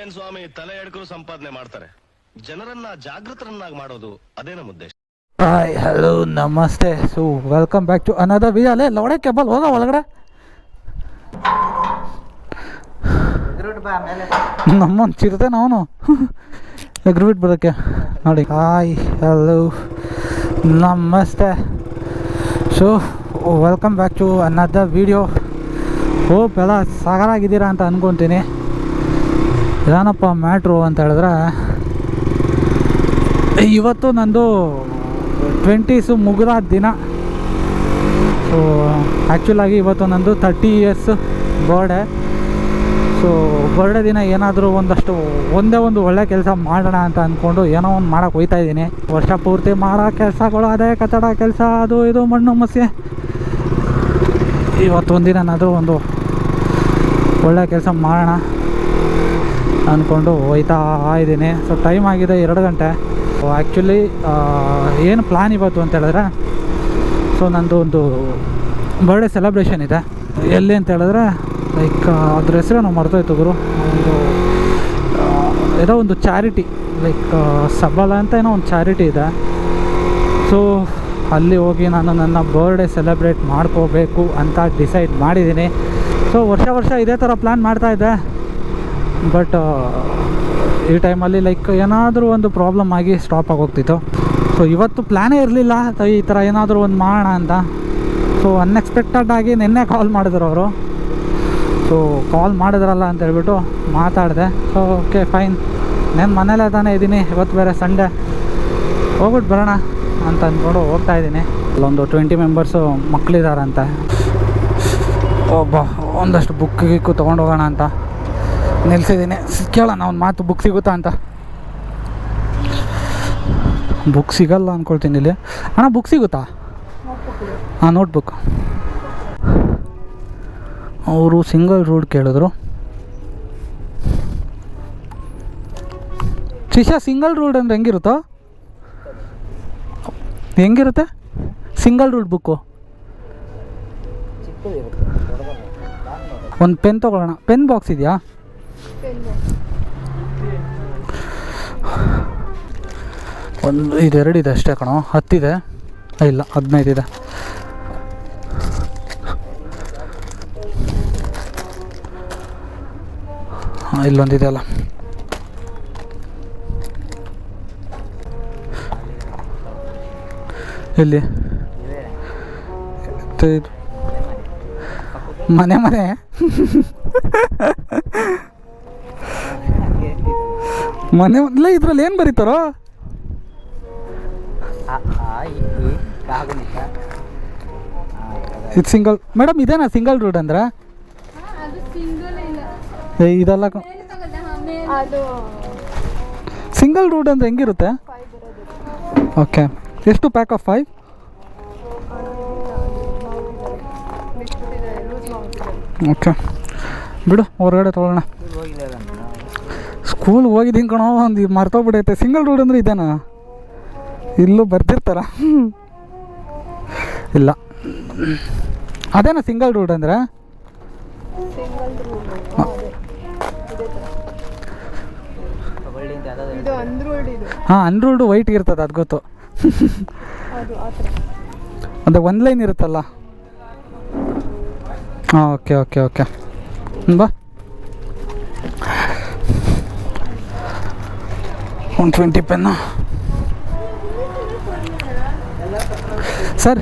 ನಮ್ಗೇನ್ ಸ್ವಾಮಿ ತಲೆ ಎಡ್ಕರು ಸಂಪಾದನೆ ಮಾಡ್ತಾರೆ, ಜನರನ್ನ ಜಾಗೃತರನ್ನಾಗಿ ಮಾಡೋದು ಅದೇ ನಮ್ಮ ಉದ್ದೇಶ. ಹಾಯ್ ಹಲೋ ನಮಸ್ತೆ. So welcome back to another video. ಅಲ್ಲೇ ಲವಡೆ ಕೇಬಲ್ ಹೋಗ ಒಳಗಡೆ ನಮ್ಮೊಂದು ಚಿರತೆ ಅವನು ಎಗ್ರಿಬಿಟ್ ಬರೋಕ್ಕೆ ನೋಡಿ. ಹಾಯ್ ಹಲೋ ನಮಸ್ತೆ. So welcome back to another video. Hope ಎಲ್ಲ ಸಾಗರಾಗಿದ್ದೀರಾ ಅಂತ ಅಂದ್ಕೊತೀನಿ. ಏನಪ್ಪ ಮ್ಯಾಟ್ರು ಅಂತ ಹೇಳಿದ್ರೆ, ಇವತ್ತು ನಂದು 20s ಮುಗಿದ ದಿನ. ಸೊ ಆ್ಯಕ್ಚುಲಾಗಿ ಇವತ್ತು ನಂದು 30 years ಬರ್ಡೇ. ಸೊ ಬರ್ಡೇ ದಿನ ಏನಾದರೂ ಒಂದೇ ಒಂದು ಒಳ್ಳೆ ಕೆಲಸ ಮಾಡೋಣ ಅಂತ ಅಂದ್ಕೊಂಡು ಏನೋ ಒಂದು ಮಾಡೋಕ್ಕೆ ಹೋಗ್ತಾಯಿದ್ದೀನಿ. ವರ್ಷ ಪೂರ್ತಿ ಮಾಡೋ ಕೆಲಸಗಳು ಅದೇ ಕಟ್ಟಡ ಕೆಲಸ, ಅದು ಇದು ಮಣ್ಣು ಮಸಿ. ಇವತ್ತು ಒಂದಿನಾದರೂ ಒಂದು ಒಳ್ಳೆ ಕೆಲಸ ಮಾಡೋಣ ಅಂದ್ಕೊಂಡು ಹೋಯ್ತಾ ಇದ್ದೀನಿ. ಸೊ ಟೈಮ್ ಆಗಿದೆ 2 ಗಂಟೆ. ಆ್ಯಕ್ಚುಲಿ ಏನು ಪ್ಲ್ಯಾನ್ ಇವತ್ತು ಅಂತ ಹೇಳಿದ್ರೆ, ಸೊ ನಂದು ಒಂದು ಬರ್ಡೇ ಸೆಲೆಬ್ರೇಷನ್ ಇದೆ. ಎಲ್ಲಿ ಅಂತ ಹೇಳಿದ್ರೆ ಲೈಕ್ ಅದ್ರ ಹೆಸರು ನಾವು ಮರ್ತೋಯ್ತು ಗುರು. ಏನೋ ಒಂದು ಚಾರಿಟಿ, ಲೈಕ್ ಸಬಲ ಅಂತ ಏನೋ ಒಂದು ಚಾರಿಟಿ ಇದೆ. ಸೊ ಅಲ್ಲಿ ಹೋಗಿ ನಾನು ನನ್ನ ಬರ್ಡೇ ಸೆಲೆಬ್ರೇಟ್ ಮಾಡ್ಕೋಬೇಕು ಅಂತ ಡಿಸೈಡ್ ಮಾಡಿದ್ದೀನಿ. ಸೊ ವರ್ಷ ಇದೇ ಥರ ಪ್ಲ್ಯಾನ್ ಮಾಡ್ತಾಯಿದ್ದೆ. ಬಟ್ ಈ ಟೈಮಲ್ಲಿ ಲೈಕ್ ಏನಾದರೂ ಒಂದು ಪ್ರಾಬ್ಲಮ್ ಆಗಿ ಸ್ಟಾಪ್ ಆಗೋಗ್ತಿತ್ತು. ಸೊ ಇವತ್ತು ಪ್ಲ್ಯಾನೇ ಇರಲಿಲ್ಲ ಈ ಥರ ಏನಾದರೂ ಒಂದು ಮಾಡೋಣ ಅಂತ. ಸೊ ಅನ್ಎಕ್ಸ್ಪೆಕ್ಟೆಡ್ ಆಗಿ ನಿನ್ನೆ ಕಾಲ್ ಮಾಡಿದ್ರು ಅವರು. ಸೊ ಕಾಲ್ ಮಾಡಿದ್ರಲ್ಲ ಅಂತ ಹೇಳ್ಬಿಟ್ಟು ಮಾತಾಡಿದೆ. ಸೊ ಓಕೆ ಫೈನ್, ನಾನು ಮನೇಲೇ ತಾನೇ ಇದ್ದೀನಿ, ಇವತ್ತು ಬೇರೆ ಸಂಡೇ, ಹೋಗ್ಬಿಟ್ಟು ಬರೋಣ ಅಂತ ಅಂದ್ಕೊಂಡು ಹೋಗ್ತಾಯಿದ್ದೀನಿ. ಅಲ್ಲೊಂದು 20 ಮೆಂಬರ್ಸು ಮಕ್ಕಳಿದಾರಂತೆ. ಒಂದಷ್ಟು ಬುಕ್ ಗಿಕ್ಕು ತೊಗೊಂಡು ಹೋಗೋಣ ಅಂತ ನಿಲ್ಸಿದ್ದೀನಿ. ಕೇಳೋಣ ಒಂದು ಮಾತು, ಬುಕ್ ಸಿಗುತ್ತಾ ಅಂತ. ಬುಕ್ ಸಿಗಲ್ಲ ಅಂದ್ಕೊಳ್ತೀನಿ ಇಲ್ಲಿ. ಅಣ್ಣ ಬುಕ್ ಸಿಗುತ್ತಾ? ಹಾಂ, ನೋಟ್ಬುಕ್. ಅವರು ಸಿಂಗಲ್ ರೂಡ್ ಕೇಳಿದ್ರು. ಶಿಶಾ, ಸಿಂಗಲ್ ರೂಡ್ ಅಂದರೆ ಹೆಂಗಿರುತ್ತೆ ಸಿಂಗಲ್ ರೂಡ್ ಬುಕ್ಕು? ಒಂದು ಪೆನ್ ತೊಗೊಳ್ಳೋಣ. ಪೆನ್ ಬಾಕ್ಸ್ ಇದೆಯಾ? ಒಂದು 2 ಇದೆ ಅಷ್ಟೇ ಕಣೋ. 10 ಇದೆ, ಇಲ್ಲ 15 ಇದೆ. ಹಾಂ, ಇಲ್ಲೊಂದಿದೆ ಅಲ್ಲ. ಎಲ್ಲಿ? ಮನೆ ಇಲ್ಲ, ಇದ್ರಲ್ಲಿ ಏನು ಬರೀತಾರೋ? ಇದು ಸಿಂಗಲ್ ಮೇಡಮ್, ಇದೇನಾ ಸಿಂಗಲ್ ರೂಡ್ ಅಂದ್ರೆ? ಇದೆಲ್ಲ ಸಿಂಗಲ್ ರೂಡ್ ಅಂದರೆ ಹೆಂಗಿರುತ್ತೆ? ಓಕೆ, ಎಷ್ಟು ಪ್ಯಾಕ್ ಆಫ್ 5? ಓಕೆ ಬಿಡು, ಹೊರಗಡೆ ತೊಗೊಳ್ಳೋಣ. ಸ್ಕೂಲ್ ಹೋಗಿದ್ದೀನಿ ಕಣೋ, ಒಂದು ಮರ್ತೋಗ್ಬಿಡೈತೆ. ಸಿಂಗಲ್ ರೂಡ್ ಅಂದರೆ ಇದೇನಾ? ಇಲ್ಲೂ ಬರ್ತಿರ್ತಾರ? ಇಲ್ಲ, ಅದೇನಾ ಸಿಂಗಲ್ ರೂಡ್ ಅಂದರೆ? ಹಾಂ, ಅನ್ರೂಲ್ಡ್ ವೈಟ್ ಇರ್ತದೆ, ಅದು ಗೊತ್ತು. ಅದೇ ಒಂದು ಲೈನ್ ಇರುತ್ತಲ್ಲ. ಹಾಂ, ಓಕೆ ಬಾ. 120 ಪೆನ್ನು ಸರ್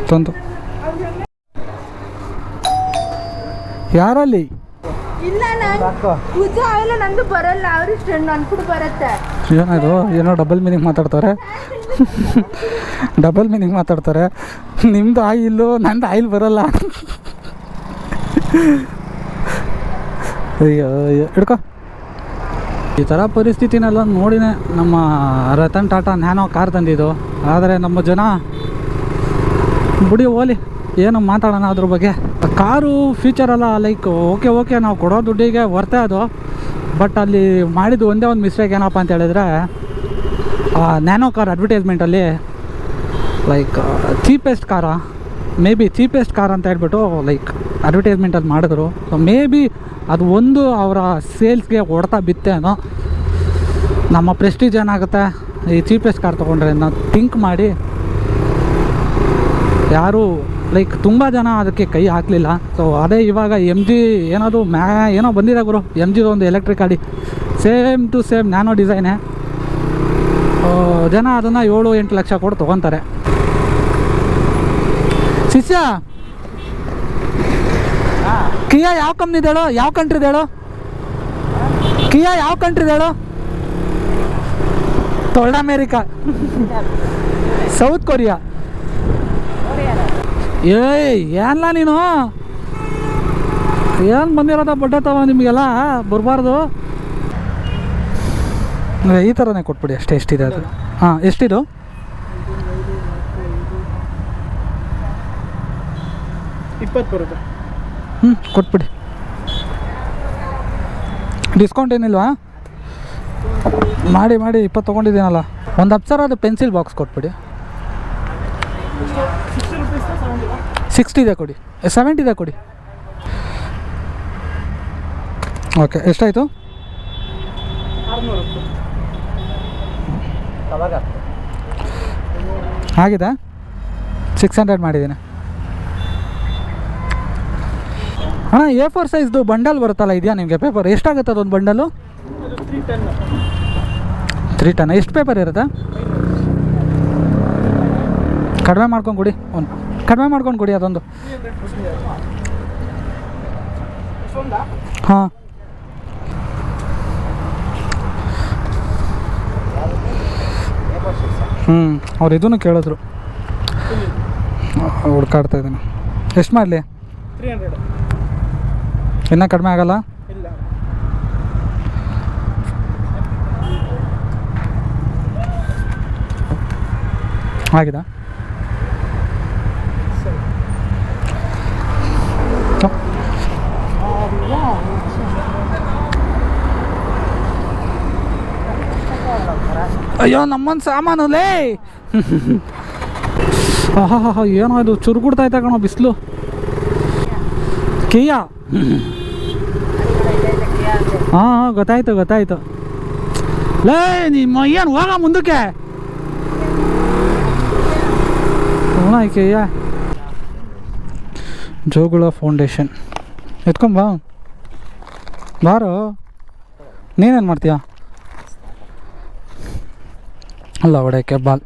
ತಂದು. ಯಾರಲ್ಲಿ? ನಂದು ಬರಲ್ಲ, ಅವ್ರಿಷ್ಟ ಅನ್ಕೊಂಡು ಬರುತ್ತೆ. ಏನಾದ್ರು ಏನೋ ಡಬಲ್ ಮೀನಿಂಗ್ ಮಾತಾಡ್ತಾರೆ. ನಿಮ್ಮದು ಆಯಿಲ್ಲು, ನಂದು ಆಯಿಲ್ ಬರಲ್ಲ. ಅಯ್ಯೋ ಹಿಡ್ಕೊ. ಈ ಥರ ಪರಿಸ್ಥಿತಿನೆಲ್ಲ ನೋಡಿನೇ ನಮ್ಮ ರತನ್ ಟಾಟಾ ನ್ಯಾನೋ ಕಾರ್ ತಂದಿದ್ದು. ಆದರೆ ನಮ್ಮ ಜನ ಬಿಡಿ ಹೋಲಿ, ಏನು ಮಾತಾಡೋಣ ಅದ್ರ ಬಗ್ಗೆ. ಕಾರು ಫ್ಯೂಚರೆಲ್ಲ ಲೈಕ್ ಓಕೆ ನಾವು ಕೊಡೋ ದುಡ್ಡಿಗೆ ವರ್ತೆ ಅದು. ಬಟ್ ಅಲ್ಲಿ ಮಾಡಿದ್ದು ಒಂದೇ ಒಂದು ಮಿಸ್ಟೇಕ್ ಏನಪ್ಪ ಅಂತ ಹೇಳಿದ್ರೆ, ನ್ಯಾನೋ ಕಾರ್ ಅಡ್ವರ್ಟೈಸ್ಮೆಂಟಲ್ಲಿ ಲೈಕ್ ಚೀಪೆಸ್ಟ್ ಕಾರ ಮೇ ಬಿ ಚೀಪೆಸ್ಟ್ ಕಾರ್ ಅಂತ ಹೇಳ್ಬಿಟ್ಟು ಲೈಕ್ ಅಡ್ವರ್ಟೈಸ್ಮೆಂಟಲ್ಲಿ ಮಾಡಿದ್ರು. ಸೊ ಮೇ ಬಿ ಅದು ಒಂದು ಅವರ ಸೇಲ್ಸ್ಗೆ ಹೊಡ್ತಾ ಬಿತ್ತೇನೋ. ನಮ್ಮ ಪ್ರೆಸ್ಟೀಜ್ ಏನಾಗುತ್ತೆ ಈ ಚೀಪೆಸ್ಟ್ ಕಾರ್ ತೊಗೊಂಡ್ರೆ ನಾವು ಥಿಂಕ್ ಮಾಡಿ ಯಾರೂ ಲೈಕ್ ತುಂಬ ಜನ ಅದಕ್ಕೆ ಕೈ ಹಾಕಲಿಲ್ಲ. ಸೊ ಅದೇ ಇವಾಗ ಎಮ್ ಜಿ ಏನೋ ಬಂದಿದೆ ಗುರು, ಎಮ್ ಜಿದು ಒಂದು ಎಲೆಕ್ಟ್ರಿಕ್ ಗಾಡಿ ಸೇಮ್ ಟು ಸೇಮ್ ನ್ಯಾನೋ ಡಿಸೈನೇ. ಜನ ಅದನ್ನು 7-8 ಲಕ್ಷ ಕೊಟ್ಟು ತೊಗೊತಾರೆ. ಶಿಷ್ಯ ಕಿಯಾ ಯಾವ ಕಂಪ್ನಿದು ಹೇಳು, ಯಾವ ಕಂಟ್ರಿದು ಹೇಳು, ಕಿಯಾ ಯಾವ ಕಂಟ್ರಿದು ಹೇಳು? ತೊಳ್ಡ ಅಮೇರಿಕಾ, ಸೌತ್ ಕೊರಿಯಾ. ಏನ್ಲ ನೀನು ಏನು ಬಂದಿರೋದ ಬಡ್ಡೆ ತವ, ನಿಮಗೆಲ್ಲ ಬರಬಾರ್ದು. ಈ ಥರನೇ ಕೊಟ್ಬಿಡಿ ಅಷ್ಟೇ. ಎಷ್ಟಿದೆ ಅದು? ಹಾಂ, ಎಷ್ಟಿದು? 20 ಬರುತ್ತೆ. ಕೊಟ್ಬಿಡಿ. ಡಿಸ್ಕೌಂಟ್ ಏನಿಲ್ವಾ? ಮಾಡಿ 20 ತೊಗೊಂಡಿದ್ದೀನಲ್ಲ. ಒಂದು ಅಪ್ಸರ ಅದು ಪೆನ್ಸಿಲ್ ಬಾಕ್ಸ್ ಕೊಟ್ಬಿಡಿ. 60 ಇದೆ ಕೊಡಿ, 70 ಇದೆ ಕೊಡಿ. ಓಕೆ, ಎಷ್ಟಾಯಿತು? 600 ಆಗಿದೆ. 600 ಮಾಡಿದ್ದೀನಿ ಅಣ್ಣ. A4 ಸೈಜ್ದು ಬಂಡಲ್ ಬರುತ್ತಲ್ಲ, ಇದೆಯಾ ನಿಮಗೆ ಪೇಪರ್? ಎಷ್ಟಾಗುತ್ತೆ ಅದೊಂದು ಬಂಡಲು? 310. ಎಷ್ಟು ಪೇಪರ್ ಇರುತ್ತೆ? ಕಡಿಮೆ ಮಾಡ್ಕೊಂಡು ಕೊಡಿ, ಕಡಿಮೆ ಮಾಡ್ಕೊಂಡು ಕೊಡಿ ಅದೊಂದು. ಹಾಂ, ಅವ್ರು ಇದನ್ನು ಕೇಳಿದ್ರು, ಹುಡ್ಕಾಡ್ತಾ ಇದ್ದೀನಿ. ಎಷ್ಟು ಮಾಡಲಿ? 300. ಇನ್ನೂ ಕಡಿಮೆ ಆಗಲ್ಲ? ಇಲ್ಲ. ಆಗಿದಾ? ಅಯ್ಯೋ ನಮ್ಮನ್ನು ಸಾಮಾನು ಲೇ. ಆಹಾ, ಏನೋ ಇದು ಚುರುಗುಡ್ತಾಯ್ತಾ ಕಣೋ ಬಿಸಿಲು. ಕಿಯಾ. ಹಾಂ, ಗೊತ್ತಾಯ್ತು. ಲೇ ನಿಮ್ಮ ಏನು ಹೋಗ ಮುಂದಕ್ಕೆ. ಕಿಯಾ ಜೋಗುಳ ಫೌಂಡೇಶನ್ ಎತ್ಕೊಂಬಾ. ಬಾರೋ, ನೀನೇನು ಮಾಡ್ತೀಯ? ಅಲ್ಲ ಹೊಡೆಯೋಕ್ಕೆ ಬಾಲ್.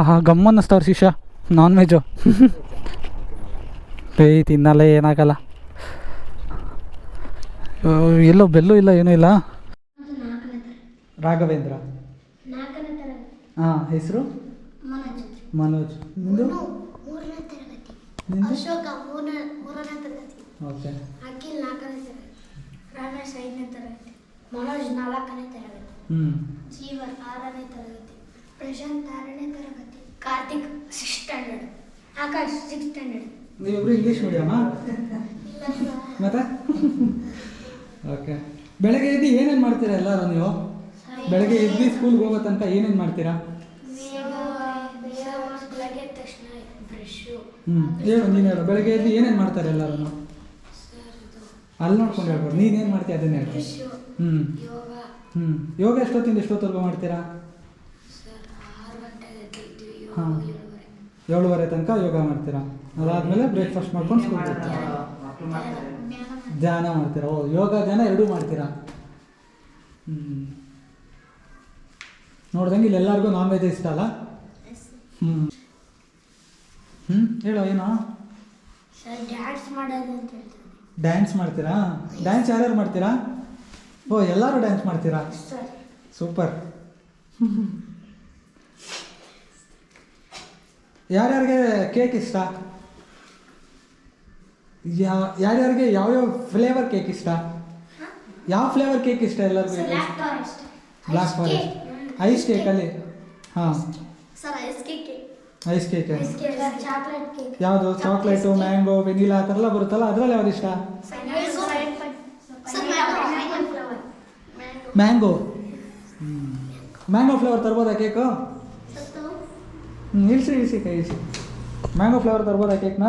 ಹಾ ಗಮ್ಮನ್ನಿಸ್ತವ್ರು ಶಿಷ್ಯ. ನಾನ್ ವೆಜ್ಜು ತಿನ್ನಲ್ಲ, ಏನಾಗಲ್ಲ. ಎಲ್ಲೋ ಬೆಲ್ಲು ಇಲ್ಲ, ಏನೂ ಇಲ್ಲ. ರಾಘವೇಂದ್ರ. ಹಾಂ, ಹೆಸರು ಮನೋಜ್. ನಿಂದು? ಅಶೋಕ 3ನೇ ತರಗತಿ. ಓಕೆ. ಅಖಿಲ್ 4ನೇ ತರಗತಿ. ರಮೇಶ್ 5ನೇ ತರಗತಿ. ಮನೋಜ್ 4ನೇ ತರಗತಿ. ಜೀವನ್ 6ನೇ ತರಗತಿ. ಪ್ರಶಾಂತ್ 6ನೇ ತರಗತಿ. Karthik 6th standard. Akash 6th standard. ನೀವಿಬ್ರು ಇಂಗ್ಲೀಷ್ ಮೀಡಿಯಮಾ? ಮತ್ತೆ ಓಕೆ. ಬೆಳಗ್ಗೆ ಎದ್ದು ಏನೇನು ಮಾಡ್ತೀರಾ ಎಲ್ಲರೂ ನೀವು? ಬೆಳಗ್ಗೆ ಎದ್ದು ಸ್ಕೂಲ್ಗೆ ಹೋಗೋ ತನಕ ಏನೇನು ಮಾಡ್ತೀರಾ? ಬೆಳಗ್ಗೆ ತಕ್ಷಣ ಬ್ರಷು. ಹೇಳು, ನೀನು ಹೇಳು. ಬೆಳಗ್ಗೆ ಎದ್ದು ಏನೇನು ಮಾಡ್ತಾರೆ ಎಲ್ಲರೂ? ಅಲ್ಲಿ ನೋಡ್ಕೊಂಡು ಹೇಳ್ಬೋದು. ನೀನೇನು ಮಾಡ್ತೀಯ ಅದನ್ನೇ ಹೇಳು. ಯೋಗ ಎಷ್ಟೊತ್ತಿಂದ ಎಷ್ಟೊತ್ತವರೆಗೂ ಮಾಡ್ತೀರಾ? 7:30 ತನಕ ಯೋಗ ಮಾಡ್ತೀರಾ. ಅದಾದಮೇಲೆ ಬ್ರೇಕ್ಫಾಸ್ಟ್ ಮಾಡ್ಕೊಂಡು ಸ್ಕೂಲ್ ಹೋಗ್ತೀರಾ. ಧ್ಯಾನ ಮಾಡ್ತೀರಾ? ಯೋಗ ಧ್ಯಾನ ಎರಡೂ ಮಾಡ್ತೀರಾ? ನೋಡ್ದಂಗೆ ಇಲ್ಲಿ ಎಲ್ಲರಿಗೂ ನಾನ್ ವೆಜ್ ಇಷ್ಟ ಅಲ್ಲ? ಹೇಳೋ ಏನೋ. ಡ್ಯಾನ್ಸ್ ಮಾಡೋದು ಅಂತ ಹೇಳ್ತಾರೆ. ಡ್ಯಾನ್ಸ್ ಮಾಡ್ತೀರಾ? ಡ್ಯಾನ್ಸ್ ಯಾರ್ಯಾರು ಮಾಡ್ತೀರಾ? ಎಲ್ಲರೂ ಡ್ಯಾನ್ಸ್ ಮಾಡ್ತೀರಾ? ಸೂಪರ್. ಯಾರ್ಯಾರಿಗೆ ಕೇಕ್ ಇಷ್ಟ? ಯಾರ್ಯಾರಿಗೆ ಯಾವ್ಯಾವ ಫ್ಲೇವರ್ ಕೇಕ್ ಇಷ್ಟ? ಯಾವ ಫ್ಲೇವರ್ ಕೇಕ್ ಇಷ್ಟ ಎಲ್ಲರಿಗೂ? Black forest. ಐಸ್ ಕೇಕಲ್ಲಿ? ಹಾಂ, ಐಸ್ ಕೇಕ್. ಯಾವುದು? ಚಾಕ್ಲೇಟು, ಮ್ಯಾಂಗೋ, ವೆನಿಲಾ ಆ ಥರ ಎಲ್ಲ ಬರುತ್ತಲ್ಲ, ಅದರಲ್ಲಿ ಯಾವ್ದು ಇಷ್ಟ? ಮ್ಯಾಂಗೋ. ಮ್ಯಾಂಗೋ ಫ್ಲೇವರ್ ತರ್ಬೋದಾ ಕೇಕು? ಇಳಿಸಿ ಕೈ ಇಳಿಸಿ. ಮ್ಯಾಂಗೋ ಫ್ಲೇವರ್ ತರ್ಬೋದಾ ಕೇಕ್ನ?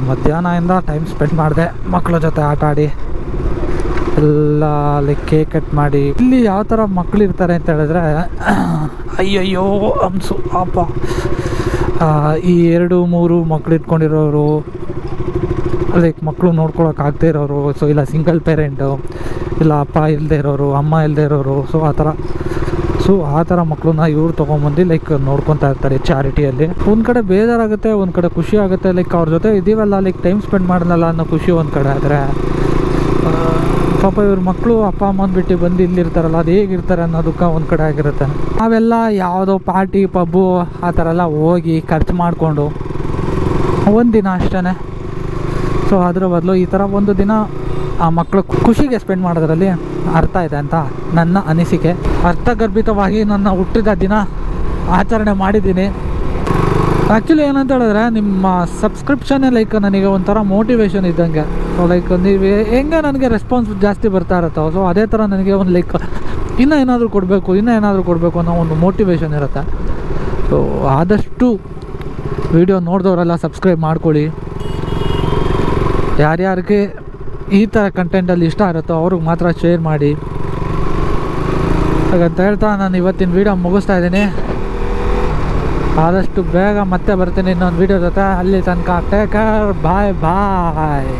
ಮಧ್ಯಾಹ್ನದಿಂದ ಟೈಮ್ ಸ್ಪೆಂಡ್ ಮಾಡಿದೆ ಮಕ್ಕಳ ಜೊತೆ ಆಟ ಆಡಿ, ಎಲ್ಲ ಅಲ್ಲಿ ಕೇಕ್ ಕಟ್ ಮಾಡಿ. ಇಲ್ಲಿ ಯಾವ ಥರ ಮಕ್ಕಳು ಇರ್ತಾರೆ ಅಂತ ಹೇಳಿದ್ರೆ, ಅಯ್ಯಯ್ಯೋ ಅಮ್ಸು ಅಪ್ಪ, ಈ 2-3 ಮಕ್ಳು ಇಟ್ಕೊಂಡಿರೋರು, ಲೈಕ್ ಮಕ್ಕಳು ನೋಡ್ಕೊಳಕ್ಕಾಗದೇ ಇರೋರು, ಸೊ ಇಲ್ಲ ಸಿಂಗಲ್ ಪೇರೆಂಟು, ಇಲ್ಲ ಅಪ್ಪ ಇಲ್ಲದೆ ಇರೋರು, ಅಮ್ಮ ಇಲ್ಲದೆ ಇರೋರು, ಸೊ ಆ ಥರ ಮಕ್ಕಳನ್ನ ಇವ್ರು ತೊಗೊಂಬಂದು ಲೈಕ್ ನೋಡ್ಕೊತಾ ಇರ್ತಾರೆ ಚಾರಿಟಿಯಲ್ಲಿ. ಒಂದು ಕಡೆ ಬೇಜಾರಾಗುತ್ತೆ, ಒಂದು ಕಡೆ ಖುಷಿ ಆಗುತ್ತೆ. ಲೈಕ್ ಅವ್ರ ಜೊತೆ ಇದೀವಲ್ಲ, ಲೈಕ್ ಟೈಮ್ ಸ್ಪೆಂಡ್ ಮಾಡಲ್ಲ ಅನ್ನೋ ಖುಷಿ ಒಂದು ಕಡೆ. ಆದರೆ ಪಾಪ ಇವ್ರ ಮಕ್ಕಳು ಅಪ್ಪ ಅಮ್ಮನ ಬಿಟ್ಟು ಬಂದು ಇಲ್ಲಿರ್ತಾರಲ್ಲ, ಅದು ಹೇಗಿರ್ತಾರೆ ಅನ್ನೋ ದುಃಖ ಒಂದು ಕಡೆ ಆಗಿರುತ್ತೆ. ನಾವೆಲ್ಲ ಯಾವುದೋ ಪಾರ್ಟಿ ಪಬ್ಬು ಆ ಥರ ಎಲ್ಲ ಹೋಗಿ ಖರ್ಚು ಮಾಡಿಕೊಂಡು ಒಂದಿನ ಅಷ್ಟೇ. ಸೊ ಅದ್ರ ಬದಲು ಈ ಥರ ಒಂದು ದಿನ ಆ ಮಕ್ಕಳು ಖುಷಿಗೆ ಸ್ಪೆಂಡ್ ಮಾಡೋದ್ರಲ್ಲಿ ಅರ್ಥ ಇದೆ ಅಂತ ನನ್ನ ಅನಿಸಿಕೆ. ಅರ್ಥಗರ್ಭಿತವಾಗಿ ನನ್ನ ಹುಟ್ಟಿದ ದಿನ ಆಚರಣೆ ಮಾಡಿದ್ದೀನಿ. ಆ್ಯಕ್ಚುಲಿ ಏನಂತ ಹೇಳಿದ್ರೆ, ನಿಮ್ಮ ಸಬ್ಸ್ಕ್ರಿಪ್ಷನ್ನೇ ಲೈಕ್ ನನಗೆ ಒಂಥರ ಮೋಟಿವೇಶನ್ ಇದ್ದಂಗೆ. ಸೊ ಲೈಕ್ ನೀವು ಹೆಂಗೆ ನನಗೆ ರೆಸ್ಪಾನ್ಸ್ ಜಾಸ್ತಿ ಬರ್ತಾ ಇರುತ್ತೋ, ಸೊ ಅದೇ ಥರ ನನಗೆ ಒಂದು ಲೈಕ್ ಇನ್ನೂ ಏನಾದರೂ ಕೊಡಬೇಕು ಅನ್ನೋ ಒಂದು ಮೋಟಿವೇಶನ್ ಇರುತ್ತೆ. ಸೊ ಆದಷ್ಟು ವಿಡಿಯೋ ನೋಡಿದವರೆಲ್ಲ ಸಬ್ಸ್ಕ್ರೈಬ್ ಮಾಡ್ಕೊಳ್ಳಿ. ಯಾರ್ಯಾರಿಗೆ ಈ ಥರ ಕಂಟೆಂಟಲ್ಲಿ ಇಷ್ಟ ಇರುತ್ತೋ ಅವ್ರಿಗೆ ಮಾತ್ರ ಶೇರ್ ಮಾಡಿ. ಹಾಗಂತ ಹೇಳ್ತಾ ನಾನು ಇವತ್ತಿನ ವೀಡಿಯೋ ಮುಗಿಸ್ತಾ ಇದ್ದೀನಿ. ಆದಷ್ಟು ಬೇಗ ಮತ್ತೆ ಬರ್ತೀನಿ ಇನ್ನೊಂದು ವೀಡಿಯೋ ಜೊತೆ. ಅಲ್ಲಿ ತನಕ ಟೇಕ್ ಕೇರ್, ಬಾಯ್.